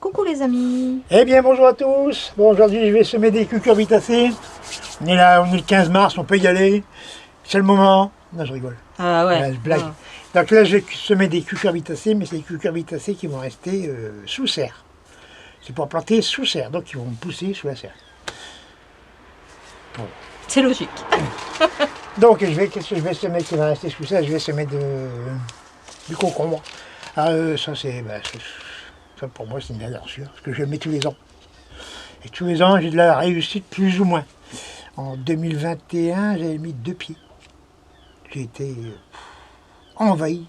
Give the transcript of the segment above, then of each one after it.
Coucou les amis. Eh bien bonjour à tous. Bon, aujourd'hui je vais semer des cucurbitacées. On est là, on est le 15 mars, on peut y aller. C'est le moment. Non, je rigole. Ah ouais. Je blague. Donc là je vais semer des cucurbitacées, mais c'est des cucurbitacées qui vont rester sous serre. C'est pour planter sous serre, donc ils vont pousser sous la serre. Voilà. C'est logique. Donc qu'est-ce que je vais semer qui va rester sous serre? Je vais semer du concombre. Ah, ça ça pour moi c'est une valeur sûre, parce que je le mets tous les ans. Et tous les ans j'ai de la réussite plus ou moins. En 2021 j'avais mis 2 pieds. J'ai été envahi.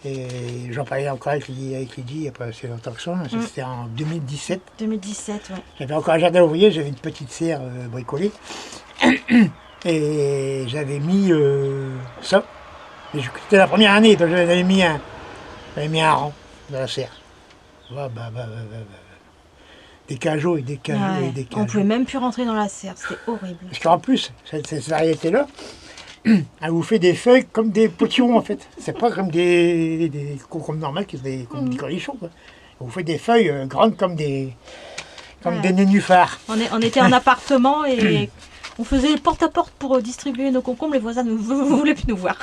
Et j'en parlais encore avec Lydie, il n'y a pas assez longtemps que ça, c'était en 2017. 2017, ouais. J'avais encore un jardin ouvrier, j'avais une petite serre bricolée. Et j'avais mis ça. C'était la première année, donc j'avais mis un rang dans la serre. Des cajots et des cajots et des cajots. On pouvait même plus rentrer dans la serre, c'était horrible. Parce qu'en plus, cette variété-là, elle vous fait des feuilles comme des potirons en fait. C'est pas comme des concombres normales, comme des cornichons. Quoi. Elle vous fait des feuilles grandes comme des nénuphars. On était en appartement et on faisait porte-à-porte pour distribuer nos concombres. Les voisins ne voulaient plus nous voir.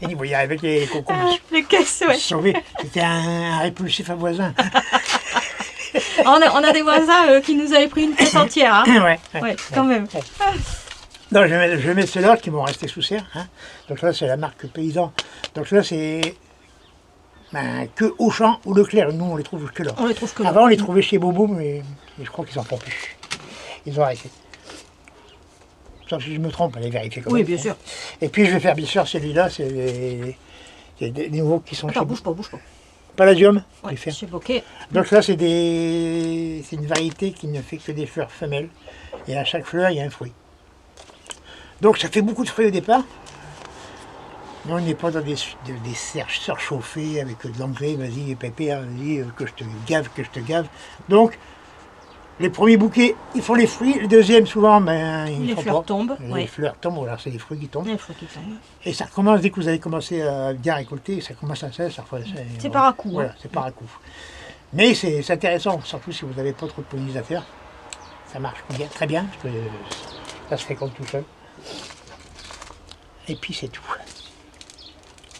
Ils voyaient avec les concombres. Les caisses, ouais. Sauvés. C'était un répulsif à voisin. On a des voisins qui nous avaient pris une caisse entière. Hein. Ouais, quand même. Ouais. Non, je mets ceux-là qui vont rester sous serre. Hein. Donc là, c'est la marque Paysan. Donc là, c'est que Auchan ou Leclerc. Nous, on les trouve que là. On les trouve que là. Avant, on les trouvait chez Bobo, mais je crois qu'ils n'en font plus. Ils ont arrêté. Sauf si je me trompe, allez vérifier quand même. Oui, bien sûr. Et puis, je vais faire bien sûr celui-là, c'est des nouveaux qui sont Attends, chez bouge pas. Palladium. Ouais, chez Bokeh. Donc là, c'est une variété qui ne fait que des fleurs femelles. Et à chaque fleur, il y a un fruit. Donc ça fait beaucoup de fruits au départ. Mais on n'est pas dans des serres surchauffées avec de l'engrais, vas-y pépère, vas-y que je te gave. Donc les premiers bouquets, ils font les fruits. Le deuxième, souvent, les fleurs tombent. Les fleurs tombent, alors c'est les fruits qui tombent. Les fruits qui tombent. Et ça recommence, dès que vous avez commencé à bien récolter, ça commence à cesser. C'est par à coup. Voilà, c'est par à coup. Mais c'est intéressant, surtout si vous n'avez pas trop de pollinisateurs. Ça marche bien, très bien, parce que ça se féconde tout seul. Et puis c'est tout.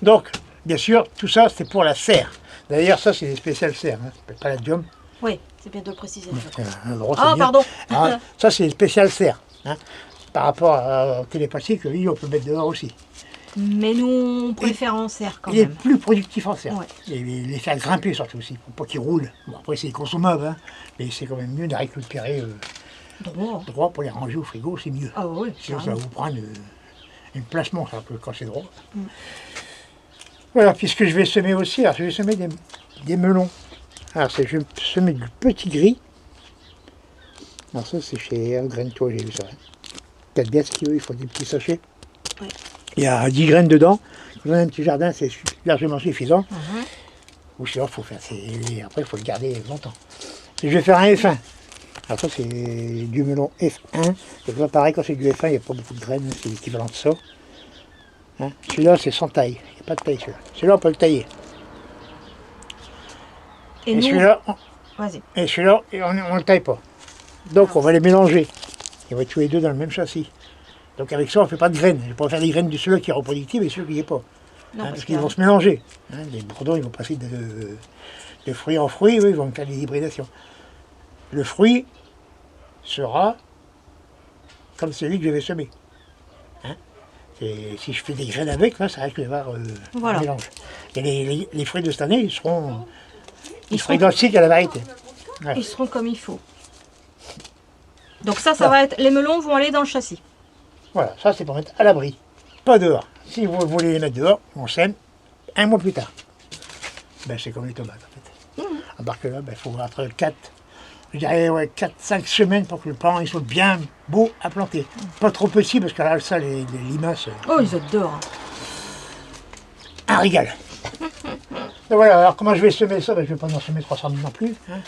Donc, bien sûr, tout ça c'est pour la serre. D'ailleurs, ça c'est des spéciales serres, hein. C'est pas Palladium. Oui, c'est bien de le préciser. Pardon. Alors, ça c'est des spéciales serres. Hein. Par rapport au télépathique, lui on peut mettre dehors aussi. Mais nous on préfère en serre quand même. Il est plus productif en serre. Ouais. Et les faire grimper surtout aussi, pour pas qu'ils roulent. Bon, après c'est consommable, hein. Mais c'est quand même mieux de récupérer droit pour les ranger au frigo, c'est mieux. Ah oui. Sinon ça va vous prendre une placement quand c'est droit. Voilà, puisque je vais semer aussi, alors je vais semer des melons. Alors je vais semer du petit gris. Alors ça c'est chez Graine-toi, j'ai vu ça. 4 pièces kilos, il faut des petits sachets. Ouais. Il y a 10 graines dedans. Quand on a un petit jardin, c'est largement suffisant. Ou sinon, il faut faire. Après, il faut le garder longtemps. Et je vais faire un F1. Alors ça, c'est du melon F1. C'est pas pareil, quand c'est du F1, il n'y a pas beaucoup de graines, c'est l'équivalent de ça. Hein? Celui-là, c'est sans taille. Il n'y a pas de taille, celui-là. Celui-là, on peut le tailler. Et celui-là, on ne le taille pas. Donc, on va les mélanger. Ils vont être tous les deux dans le même châssis. Donc, avec ça, on ne fait pas de graines. Je vais pas faire des graines de celui qui est reproductif et celui qui n'y est pas. Non, parce qu'ils vont se mélanger. Hein? Les bourdons, ils vont passer de fruit en fruit, ils vont faire des hybridations. Le fruit sera comme celui que je vais semer. Hein? Si je fais des graines avec, là, ça risque d'avoir un mélange. Et les fruits de cette année, ils seront identiques à la variété. Ouais. Ils seront comme il faut. Donc ça va être... Les melons vont aller dans le châssis. Voilà, ça c'est pour mettre à l'abri, pas dehors. Si vous voulez les mettre dehors, on sème 1 mois plus tard. Ben, c'est comme les tomates en fait. À part que là, il faut entre 4-5 semaines pour que le plant il soit bien beau à planter. Pas trop petit parce que là, ça, les limaces. Oh, ils adorent. Un régal. Donc voilà, alors comment je vais semer ça? Je ne vais pas en semer 300 000 non plus. Hein,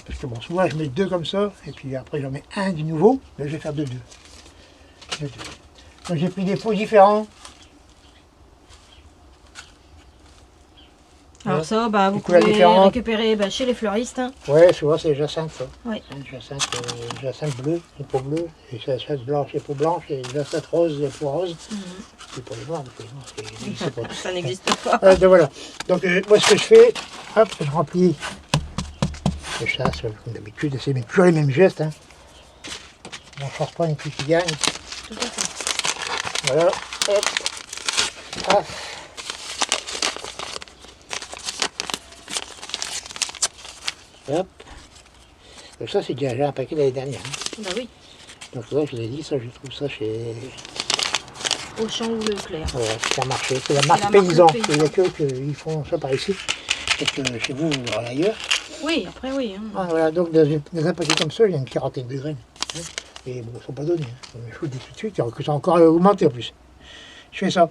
parce que bon, souvent je mets 2 comme ça, et puis après j'en mets un du nouveau. Là, je vais faire 2. Donc j'ai pris des pots différents. Alors ça, bah, vous Des couleurs pouvez différentes. récupérer chez les fleuristes. Hein. Ouais, souvent c'est jacinthe, ça. Oui. Hein, jacinthe bleu, les peaux bleues, et jacinthe blanche, les peaux blanches, et jacinthe rose, les peaux roses. C'est pour les noirs, c'est pas. Ça n'existe pas. Donc voilà. Donc moi ce que je fais, hop, je remplis le chasse, comme d'habitude, c'est toujours les mêmes gestes. Hein. On ne change pas une plus qui gagne. Tout à fait. Voilà, hop, hop. Hop. Donc ça c'est déjà un paquet l'année dernière. Hein. Bah oui. Donc là je l'ai dit, ça je trouve ça chez Auchan ou Leclerc. Supermarché. C'est la marque Paysan. Il n'y a que qu'ils font ça par ici. Peut-être chez vous, vous aurez ailleurs. Oui, après oui. Hein. Ah, voilà, donc dans un paquet comme ça, il y a une quarantaine de graines. Hein. Et bon, ils ne sont pas donnés. Hein. Je vous le dis tout de suite, que ça a encore augmenté en plus. Je fais ça.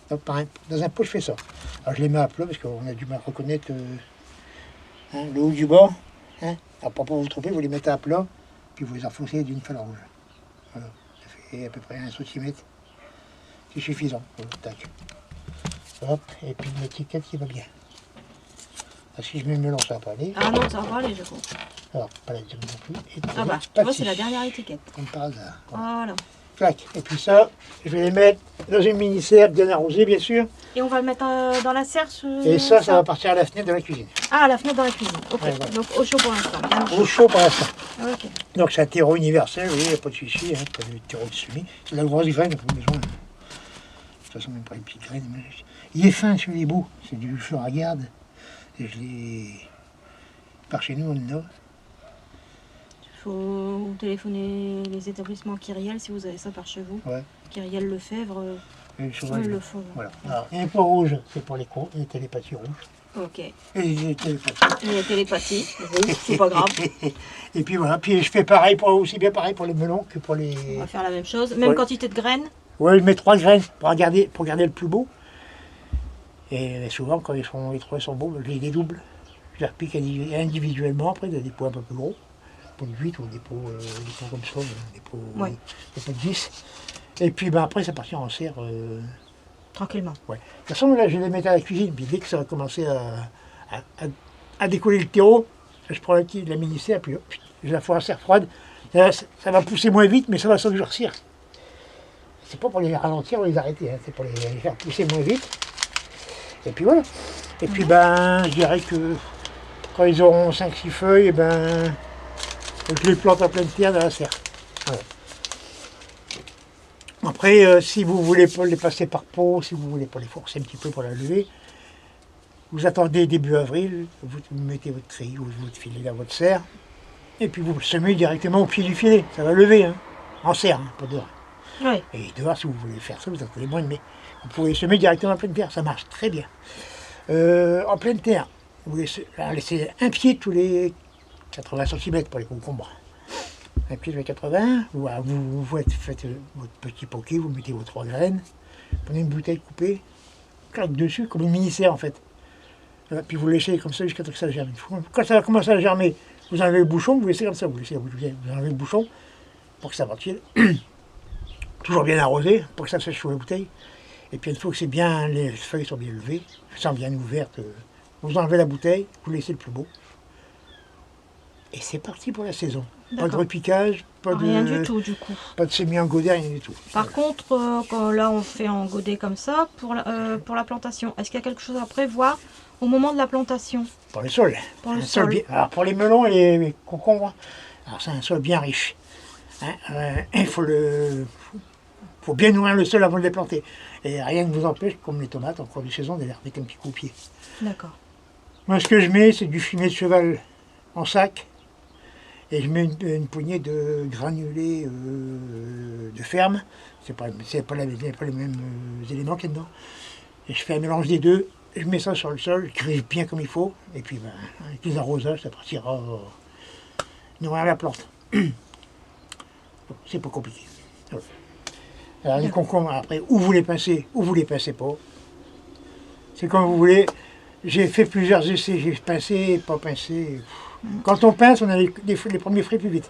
Donc, pareil, dans un pot, je fais ça. Alors je les mets à plat parce qu'on a du mal à reconnaître hein, le haut du bas. Hein. Alors pour ne pas vous tromper, vous les mettez à plat, puis vous les enfoncez d'une feuille rouge. Voilà. Ça fait à peu près 1 cm. C'est suffisant. Voilà, tac. Hop, et puis l'étiquette qui va bien. Alors, si je mets le melon, ça va pas aller. Ah non, ça va pas aller, je crois. Alors, pas la deuxième non plus. Et Ah bah, tu pas vois, de c'est la scie, dernière étiquette. comme par hasard. Voilà. Voilà. Clac. Et puis ça, je vais les mettre dans une mini-serre bien arrosée, bien sûr. Et on va le mettre dans la serre. Et ça va partir à la fenêtre de la cuisine. Ah, à la fenêtre dans la cuisine. Ok. Ouais, voilà. Donc au chaud pour l'instant. bien au chaud. Au chaud pour l'instant. Ok. Donc c'est un terreau universel, oui, il n'y a pas de souci, hein, pas de terreau de semis. C'est de la grosse graine, on a besoin. De toute façon, même pas une petite graine. Mais... Il est fin sur les bouts, c'est du fleur à garde. Et je l'ai. Par chez nous, on en a. Il faut téléphoner les établissements Kyriel si vous avez ça par chez vous. Ouais. Kyriel Lefebvre, Et souvent, ils le font. voilà. Alors, et les pois rouges, c'est pour les télépathies rouges. Ok. Et les télépathies. Et la télépathie, rouge, c'est pas grave. Et puis voilà, puis je fais pareil, aussi bien pareil pour les melons que pour les... On va faire la même chose. Même Ouais. quantité de graines. Ouais, je mets 3 graines pour garder le plus beau. Et souvent, quand les 3 sont beaux, je les dédouble. Je les repique individuellement, après, dans des pots un peu plus gros. Des pots de 8 ou des pots comme ça, des pots de 10. Et puis après, ça partit en serre. Tranquillement. Ouais. De toute façon, là, je les mettais à la cuisine, puis dès que ça va commencer à décoller le terreau, je prends la mini-serre, puis hop, je la fous en serre froide. Là, ça va pousser moins vite, mais ça va s'endurcir. C'est pas pour les ralentir ou les arrêter, hein, c'est pour les faire pousser moins vite. Et puis voilà. Et puis je dirais que quand ils auront 5-6 feuilles, je les plante en pleine terre dans la serre. Voilà. Après, si vous voulez pas les passer par pot, si vous voulez pas les forcer un petit peu pour la lever, vous attendez début avril, vous mettez votre treillis ou votre filet dans votre serre, et puis vous le semez directement au pied du filet. Ça va lever, hein, en serre, hein, pas dehors. Oui. Et dehors, si vous voulez faire ça, vous attendez moins, mais vous pouvez semer directement en pleine terre, ça marche très bien. En pleine terre, vous laissez un pied tous les 80 cm pour les concombres. Un pied tous les 80, vous faites votre petit poké, vous mettez vos 3 graines, prenez une bouteille coupée, claque dessus, comme une mini-serre en fait. Puis vous laissez comme ça jusqu'à ce que ça germe. Quand ça va commencer à germer, vous enlevez le bouchon, vous laissez comme ça, vous enlevez le bouchon pour que ça ventile. Toujours bien arrosé, pour que ça sèche sous la bouteille. Et puis une fois que c'est bien, les feuilles sont bien levées, sont bien ouvertes, vous enlevez la bouteille, vous laissez le plus beau. Et c'est parti pour la saison. Pas de repiquage, rien du tout du coup. Pas de semis en godet, rien du tout. Par contre, quand là on fait en godet comme ça, pour la plantation, est-ce qu'il y a quelque chose à prévoir au moment de la plantation? Pour le sol. Pour le sol. Alors pour les melons et les concombres, alors c'est un sol bien riche. Hein, il faut bien nourrir le sol avant de les planter. Et rien ne vous empêche, comme les tomates en cours de saison, de les remettre un petit coup au pied. D'accord. Moi ce que je mets, c'est du fumier de cheval en sac. Et je mets une poignée de granulés de ferme. C'est pas les mêmes éléments qu'il y a dedans. Et je fais un mélange des deux. Je mets ça sur le sol, je griffe bien comme il faut. Et puis avec les arrosages, ça partira nourrir la plante. Bon, c'est pas compliqué. Voilà. Alors les concombres, après, ou vous les pincez, ou vous les pincez pas. C'est comme vous voulez. J'ai fait plusieurs essais, j'ai pincé, pas pincé. Quand on pince, on a les premiers fruits plus vite.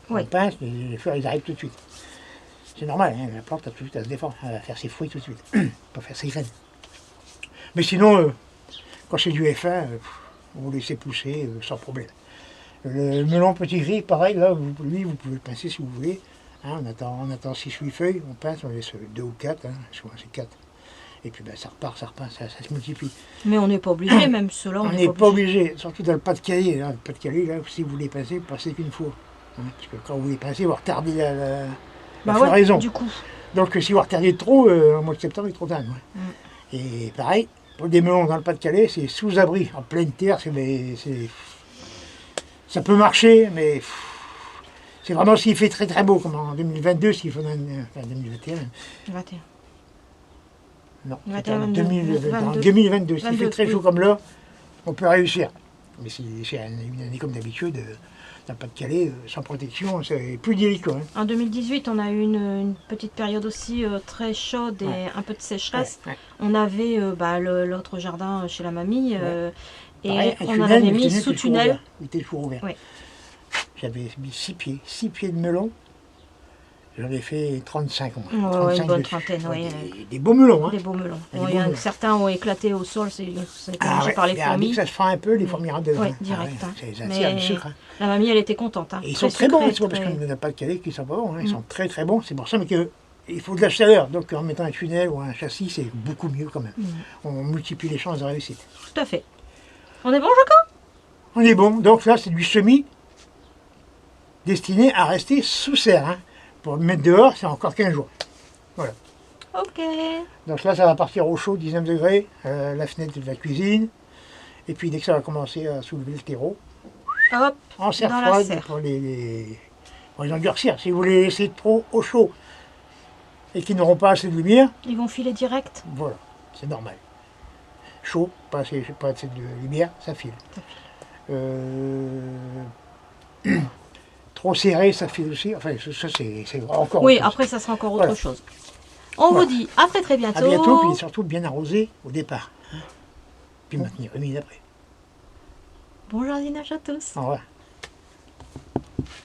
Oui. On pince, les fleurs ils arrivent tout de suite. C'est normal, hein, la plante a tout de suite à se défendre, elle va faire ses fruits tout de suite, pas faire ses graines. Mais sinon, Quand c'est du F1, vous laissez pousser sans problème. Le melon petit gris, pareil, là, lui, vous pouvez le pincer si vous voulez. Hein, on attend 6-8 feuilles, on pince, on laisse 2 ou 4, hein, souvent c'est 4. Et puis ben, ça repart, ça se multiplie. Mais on n'est pas obligé, même ceux-là, On n'est pas obligé, surtout dans le Pas-de-Calais. Le Pas-de-Calais, là, si vous voulez pincer, passez qu'une fois. Hein, parce que quand vous voulez pincer, vous retardez la floraison. Ouais, du coup. Donc si vous retardez trop, au mois de septembre, il est trop tard. Ouais. Et pareil, pour des melons dans le Pas-de-Calais, c'est sous-abri, en pleine terre, ça peut marcher, mais c'est vraiment s'il fait très très beau, comme en 2022, s'il faut enfin 2021. 21. Non, 21, en 22. 2022, s'il fait très chaud oui. comme là, on peut réussir. Mais si c'est une année comme d'habitude, dans le Pas-de-Calais, sans protection, c'est plus délicat. Hein. En 2018, on a eu une petite période aussi très chaude et un peu de sécheresse. Ouais. On avait l'autre jardin chez la mamie et Pareil, on en avait mis sous tunnel. Il était toujours ouvert. Ouais. J'avais mis 6 pieds de melon. J'en ai fait 35 au moins. Ouais, 35 une bonne dessus. trentaine, Ouais, oui. des beaux melons. Hein. Des beaux melons. Des Bon, beaux melons. certains ont éclaté au sol, ça a été mangé par les Dès fourmis. que ça se fend un peu, les fourmis rentrent dedans. Oui, hein. direct. Ah hein. ouais, ça Mais attire du sucre. Hein. la mamie, elle était contente. Hein. Et ils sont très bons, c'est pas parce qu'on n'a pas de Calais qu'ils sont pas bons. Hein. Ils sont très très bons. C'est pour ça qu'il faut de la chaleur. Donc en mettant un tunnel ou un châssis, c'est beaucoup mieux quand même. On multiplie les chances de réussite. Tout à fait. On est bon, Jaco? On est bon. Donc là, c'est du semis destiné à rester sous serre. Hein. Pour le mettre dehors, c'est encore 15 jours. Voilà. Ok. Donc là, ça va partir au chaud, 19 degrés, la fenêtre de la cuisine. Et puis dès que ça va commencer à soulever le terreau, Hop, en serre dans la froide serre. pour les endurcir. Si vous les laissez trop au chaud et qu'ils n'auront pas assez de lumière, Ils vont filer direct. voilà, c'est normal. Chaud, pas assez de lumière, ça file. Trop serré, ça file aussi. Enfin, ça c'est encore Oui, autre chose. après, ça sera encore Voilà. autre chose. On Voilà. vous dit à très bientôt. À bientôt, puis surtout bien arrosé au départ. Hein. Puis maintenir humide après. Bon jardinage à tous. Au revoir.